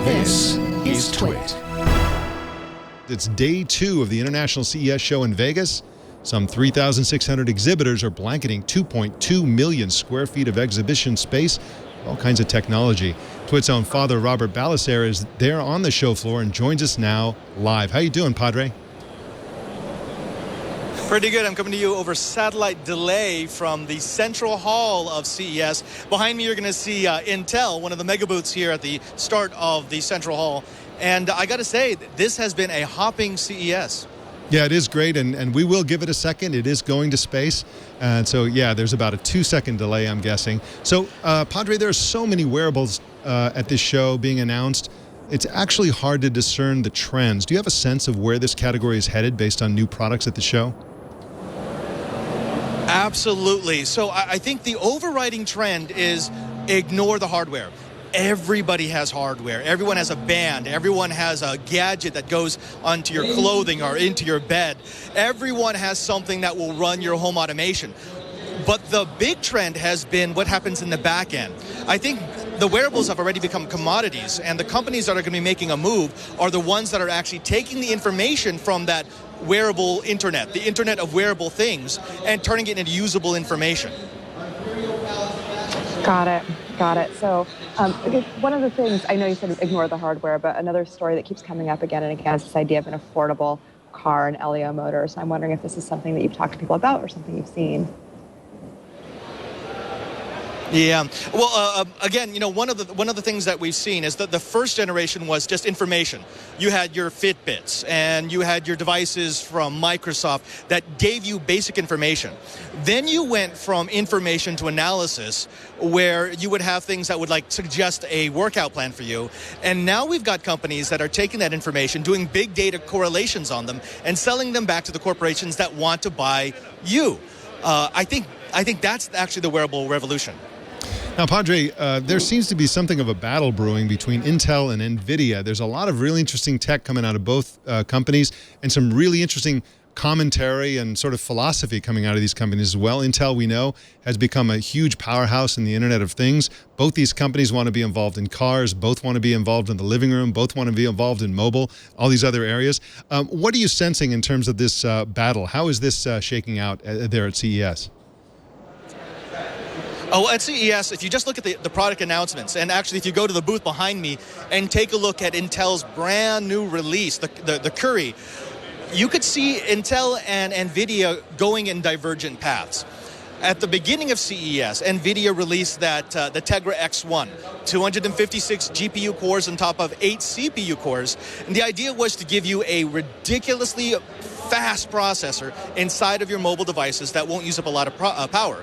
This is TWiT. It's day 2 of the International CES show in Vegas. Some 3,600 exhibitors are blanketing 2.2 million square feet of exhibition space, all kinds of technology. TWiT's own Father Robert Ballecer is there on the show floor and joins us now live. How you doing, Padre? Pretty good. I'm coming to you over satellite delay from the central hall of CES. Behind me, you're going to see Intel, one of the mega booths here at the start of the central hall. And I got to say, this has been a hopping CES. Yeah, it is great, and we will give it a second. It is going to space. And so, yeah, there's about a 2-second delay, I'm guessing. So, Padre, there are so many wearables at this show being announced. It's actually hard to discern the trends. Do you have a sense of where this category is headed based on new products at the show? Absolutely. So I think the overriding trend is ignore the hardware. Everybody has hardware. Everyone has a band. Everyone has a gadget that goes onto your clothing or into your bed. Everyone has something that will run your home automation. But the big trend has been what happens in the back end. I think the wearables have already become commodities, and the companies that are going to be making a move are the ones that are actually taking the information from that wearable internet, the internet of wearable things, and turning it into usable information. Got it. So one of the things, I know you said ignore the hardware, but another story that keeps coming up again and again is this idea of an affordable car and LEO motors. I'm wondering if this is something that you've talked to people about or something you've seen. Yeah. Well, again, one of the things that we've seen is that the first generation was just information. You had your Fitbits and you had your devices from Microsoft that gave you basic information. Then you went from information to analysis, where you would have things that would suggest a workout plan for you. And now we've got companies that are taking that information, doing big data correlations on them, and selling them back to the corporations that want to buy you. I think that's actually the wearable revolution. Now, Padre, there seems to be something of a battle brewing between Intel and NVIDIA. There's a lot of really interesting tech coming out of both companies, and some really interesting commentary and sort of philosophy coming out of these companies as well. Intel, we know, has become a huge powerhouse in the Internet of Things. Both these companies want to be involved in cars. Both want to be involved in the living room. Both want to be involved in mobile, all these other areas. What are you sensing in terms of this battle? How is this shaking out there at CES? Oh, at CES, if you just look at the product announcements, and actually if you go to the booth behind me and take a look at Intel's brand new release, the Curry, you could see Intel and NVIDIA going in divergent paths. At the beginning of CES, NVIDIA released the Tegra X1, 256 GPU cores on top of 8 CPU cores. And the idea was to give you a ridiculously fast processor inside of your mobile devices that won't use up a lot of power.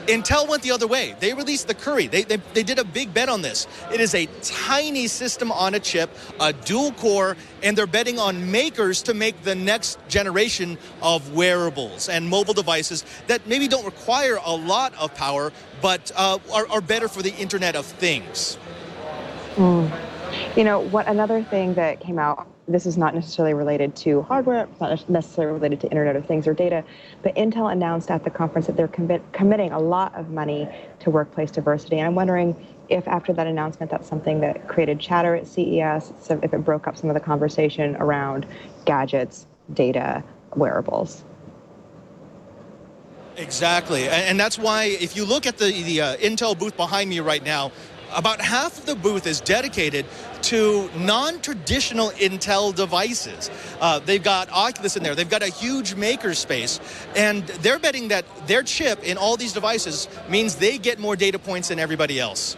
Intel went the other way. They released the Curry. They did a big bet on this. It is a tiny system on a chip, a dual core, and they're betting on makers to make the next generation of wearables and mobile devices that maybe don't require a lot of power, but are better for the Internet of Things. Another thing that came out, this is not necessarily related to hardware, it's not necessarily related to Internet of Things or data, but Intel announced at the conference that they're committing a lot of money to workplace diversity. And I'm wondering if after that announcement, that's something that created chatter at CES, so if it broke up some of the conversation around gadgets, data, wearables. Exactly. And that's why if you look at the Intel booth behind me right now, about half of the booth is dedicated to non-traditional Intel devices. They've got Oculus in there. They've got a huge maker space. And they're betting that their chip in all these devices means they get more data points than everybody else.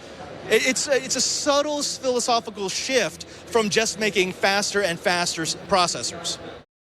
It's a subtle philosophical shift from just making faster and faster processors.